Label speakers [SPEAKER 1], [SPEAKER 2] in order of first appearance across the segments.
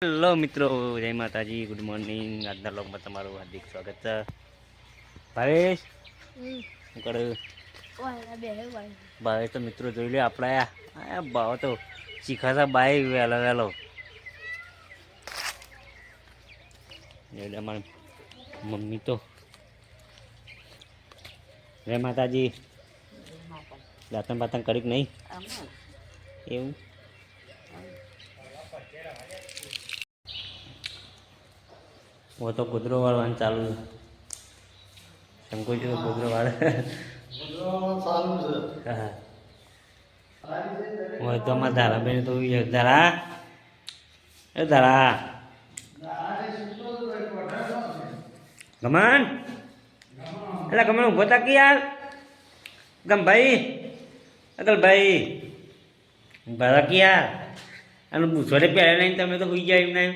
[SPEAKER 1] Hello મિત્રો, જય માતાજી, ગુડ મોર્નિંગ. આજના બ્લોગમાં તમારું હાર્દિક સ્વાગત છે. ભાવેશ શું કરે? ભાવેશ તો મિત્રો જોઈ લે આપણા ભાવ તો શીખાતા બાય વહેલો વહેલો એટલે અમારી મમ્મી તો જય માતાજી. દાંતણ બાતણ કરી નહીં એવું? वो तो गुदरो वाળવાનું ચાલુ શંકુ જો ગુદરો વાળે ચાલુ છે. હા वो तो અમાર ધારા બેન તો ધારા એ ધારા ગમન એટલે ગમન ઉભો થાક યાર. ગમભાઈ અકલભાઈ ઉભા થાક યાર. અને બુસોડે પહેરે નહીં તમે તો હોઈ જાય એમ નહીં.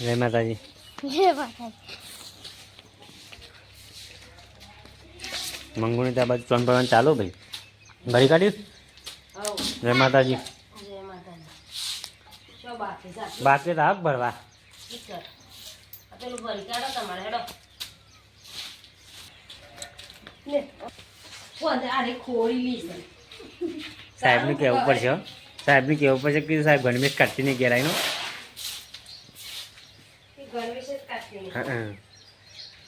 [SPEAKER 1] જય માતાજી.
[SPEAKER 2] જય માતાજી.
[SPEAKER 1] મંગુની ત્યાં બાજુ ચોન પડવાનું ચાલુ ભાઈ. ભરી કાઢ્યું? જય માતાજી. બાકી તો હાક ભરવા સાહેબને કહેવું પડશે. સાહેબને કહેવું પડશે કે સાહેબ ગણવેશ કાઢતી નહીં ઘેરાયનો.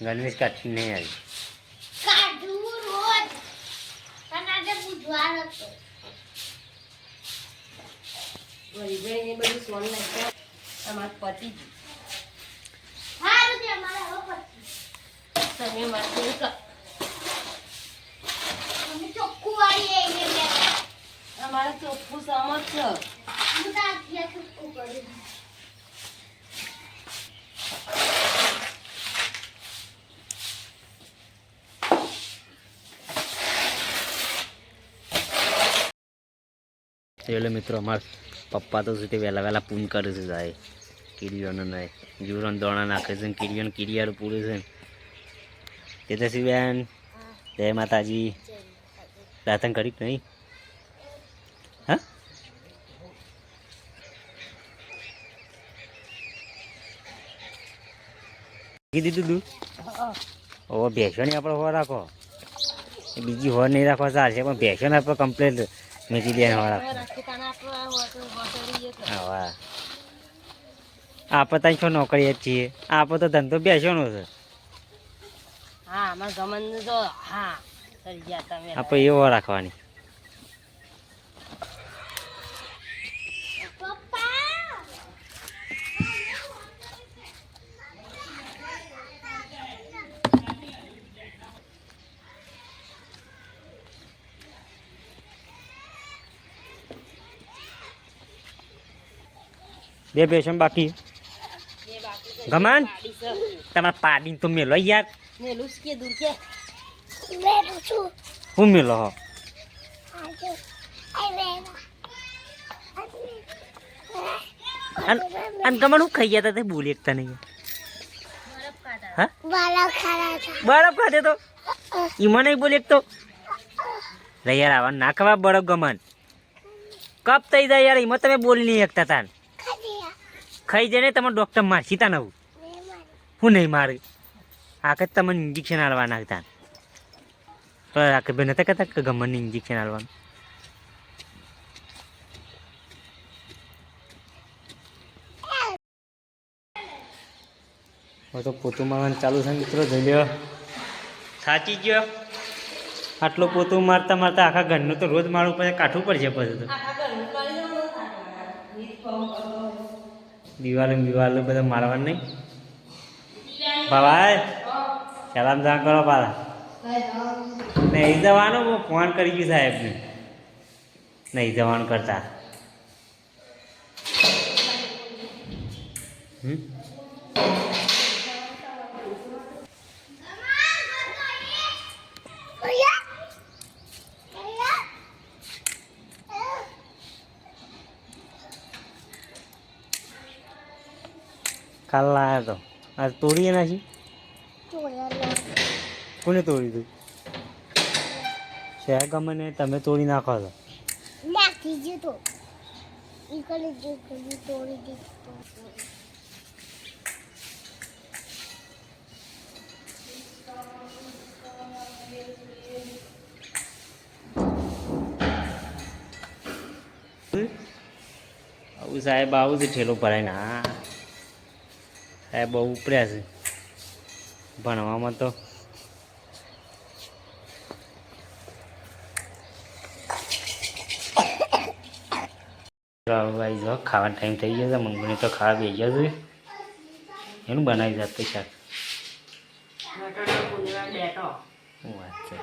[SPEAKER 1] ગણવેશ કાઢતી નહીં આવી.
[SPEAKER 3] અમારે ચોખ્ખું સમજ છે.
[SPEAKER 1] એટલે મિત્રો અમારા પપ્પા તો તે વહેલા વહેલા પૂન કરે છે સાહેબ. કીડીઓને નહીં જીવરણ દોણા નાખે છે. કીડીઓને કીડિયારું પૂરે છે. તેજસ્વી બેન જય માતાજી. દાંતણ કરી નહીં? હા કીધું તું? ઓ ભેંસોની આપણે હો રાખો, બીજી હો નહીં રાખવા ચાલશે, પણ ભેંસોને આપણે કમ્પ્લેટ મેકી દે હો રાખો. હા આપણે ત્યાં શું નોકરી જ છીએ. આપણે તો ધંધો બેસવાનો છે. આપણે એવો રાખવાની. બે બેસન બાકી ગમન તમારે પાડીને તો મેલો યાર. હું મેલો હો અને ગમન હું ખાઈ ગયા હતા બોલી એકતા નહીં. હા બરફ ખાધે તો ઈમાં નહીં બોલી એક તો યાર આવા ના ખવા બરફ ગમન કપ થઈ જાય યાર. એમાં તમે બોલી નહીં શકતા તાન ખાઈ જાય ને તમે ડૉક્ટર મારશી તા નવું હું નહીં મારે આખે તમને ઇન્જેક્શન હાલવા નાખતા. પણ આખે ભાઈ નતા કહેતા કે ગમનને ઇન્જેક્શન હાલવાનું. હવે તો પોતું મારવાનું ચાલુ છે મિત્રો. જોઈ લ્યો સાચી ગયો. આટલું પોતું મારતા મારતા આખા ઘરનું તો રોજ મારવું પડે, કાઢવું પડશે પછી તો. દિવાલો બધા મારવાનું નહીં. ભાઈ સલામ જાણ કરો પાછા. નહીં જવાનું ફોન કરી ગયું સાહેબને. નહીં જવાનું કરતા કાલ લાયા તો આ તોડીએ નાખી. કોને તોડી તું? શેર ગમને તમે તોડી નાખો છો. આવું સાહેબ આવું છે ઠેલો ભરાય ને. હા સાહેબ બહુ ઉપડ્યા છે ભણવામાં તો. ભાઈ જો ખાવાનો ટાઈમ થઈ ગયો છે. મંગળની તો ખાવા બેસી ગયા છે. એનું બનાવી જાત તો શાક. શું વાત છે?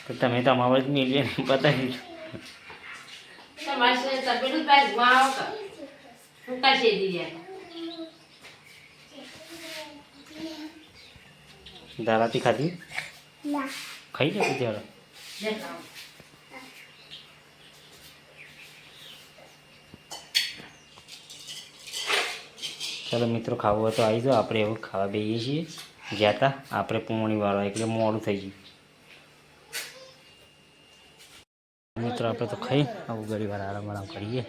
[SPEAKER 1] તો તમે તો અમારે જ મેળવીએ ને બતાવી દારાથી ખાધી ખાઈ જતું ત્યારે. ચાલો મિત્રો ખાવું હોય તો આવી જાઓ. આપણે એવું ખાવા બેસીએ છીએ. જ્યાં હતા આપણે પોણી વાળા એટલે મોડું થઈ ગયું. મિત્રો આપણે તો ખાઈ આવું ઘડી વાર આરામ કરીએ.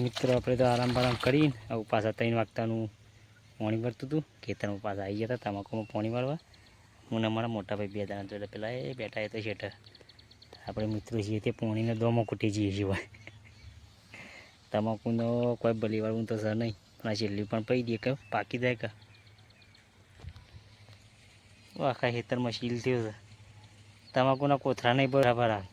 [SPEAKER 1] મિત્રો આપણે તો આરામ કરીને આવું પાછા 3 વાગતાનું પાણી ભરતું હતું. ખેતરમાં પાછા આવી ગયા હતા તમાકુમાં પાણી વાળવા. હું અમારા મોટા ભાઈ 2 જણા જોડે પેલા એ બેઠા એ તો શેઠર. આપણે મિત્રો છીએ તે પાણીને દોમો કૂટી જઈએ છીએ. તમાકુનો કોઈ બલીવાળું તો સર નહીં પણ આ છેલ્લી પણ પડી દે કે પાકી જાય કે આખા ખેતરમાં શીલ થયો છે. તમાકુના કોથળા નહીં બરાબર આવે.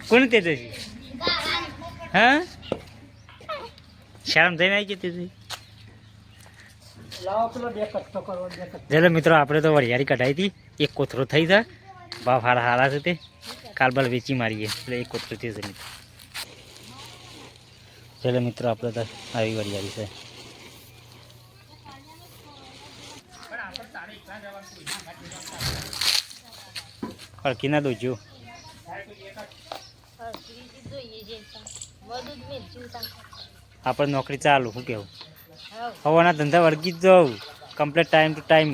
[SPEAKER 1] કોણ તે છે? હા શરમ થઈને આવી જતી. ચાલો મિત્રો આપણે તો વરિયાળી કઢાઈ હતી. એક કોથળો થઈ જાય ભાવ હારા હારા છે તે કાલબાલ વેચી મારીએ એટલે એક કોથળો થઈ છે. ચાલો મિત્રો આપણે તો આવી વરિયાળી છે. હળકી ના દોજો આપણે નોકરી ચાલુ. શું કેવું? હવાના ધંધા વળગી જ જાઉં કમ્પ્લીટ ટાઈમ ટુ ટાઈમ.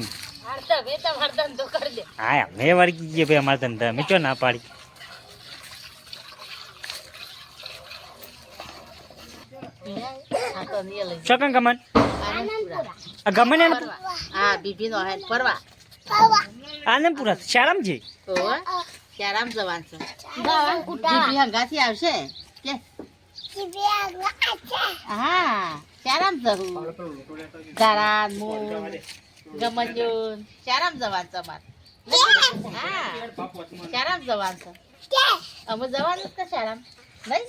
[SPEAKER 1] હા અમે વળગી જઈએ ભાઈ અમારા ધંધા. અમે ચો ના પાડી. શકન ગમન ગમન આનંદપુરા શારામ છે.
[SPEAKER 3] શ્યારામ જવાન છે. બીબી હંગાથી આવશે કે હા શ્યારામ જવું દારાન મૂળ ગમજુન શ્યારામ જવાન છે અમારે. હા શ્યારામ જવાન છે. અમે જવાનું કે શ્યારામ નહીં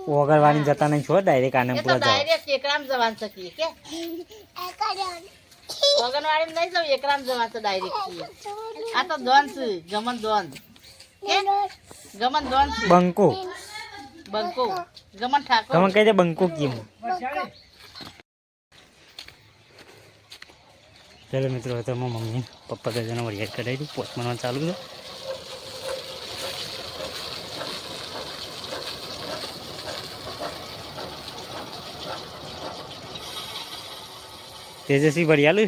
[SPEAKER 1] વગરવાની જતા નહીં છો ડાયરેક્ટ આનંદપુરા જાવ.
[SPEAKER 3] ડાયરેક્ટ એકરામ જવાન છે કે વગનવાડી નહીં જાવ એકરામ જવાન છે ડાયરેક્ટ. આ તો દોન છે ગમન દોન કે ગમન દોન છે.
[SPEAKER 1] બંકો
[SPEAKER 3] બંકો ગમન ઠાકોર
[SPEAKER 1] ગમન કહી દે બંકો કેમ. ચાલો મિત્રો હવે તો મમ્મી પપ્પા ગજાનો વરિયાળ કઢાવી દઉં. પોચમાં ચાલુ છે. તેજસ્વી વરિયાળ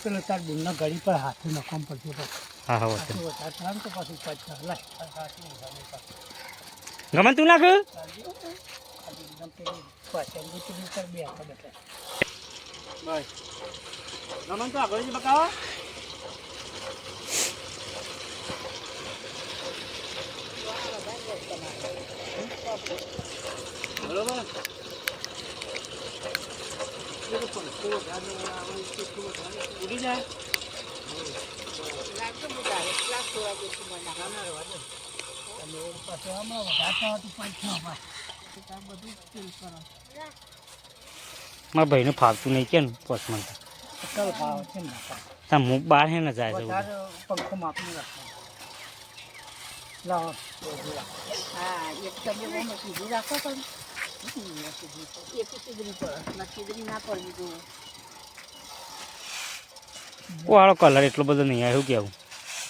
[SPEAKER 2] પેલો તાર બુનના ગાડી પર હાથે નખમ પડશે.
[SPEAKER 1] હા હા
[SPEAKER 2] તો પાછું પાછા
[SPEAKER 1] ગમન તું નાખ. ગમન તો આગળ જ બકાવા. બરોબર ઉડી જાય.
[SPEAKER 2] અને એ પાછું આમાં વધારતા હતું પંચમાં
[SPEAKER 3] આ બધું ફીલ કરો
[SPEAKER 1] મારા ભાઈને ફાવતું નહીં કે ને પોસમાં
[SPEAKER 2] અસલ ભાવ છે ને
[SPEAKER 1] તા હું બહાર હે ને જાય છે
[SPEAKER 2] વધારે પંખો માપનું રાખવાનું લાવો
[SPEAKER 3] હા એક ડબ્બો સીધી રાખો પણ એક સીધરી પર ના સીધરી ના પડવી જોઈએ
[SPEAKER 1] વાળો કલર એટલો બધો નહીં આવ્યો કેવું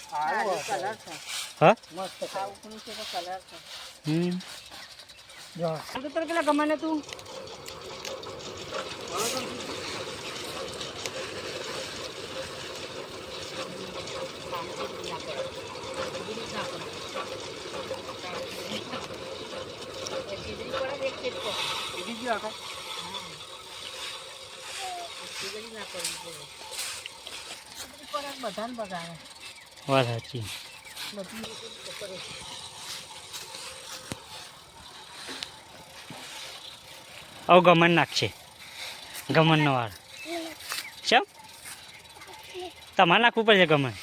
[SPEAKER 2] સારો
[SPEAKER 3] કલર છે
[SPEAKER 1] હા
[SPEAKER 2] મસ્ત
[SPEAKER 3] આ ઉપનું છે તો કલર છે
[SPEAKER 2] જો
[SPEAKER 1] તો તને પેલા ગમાને તું
[SPEAKER 3] બધાને બગાડે
[SPEAKER 1] વાત સાચી
[SPEAKER 3] બધી
[SPEAKER 1] હવે ગમન નાખશે ગમનનો વાર ચમ તમારે નાખવું પડશે ગમન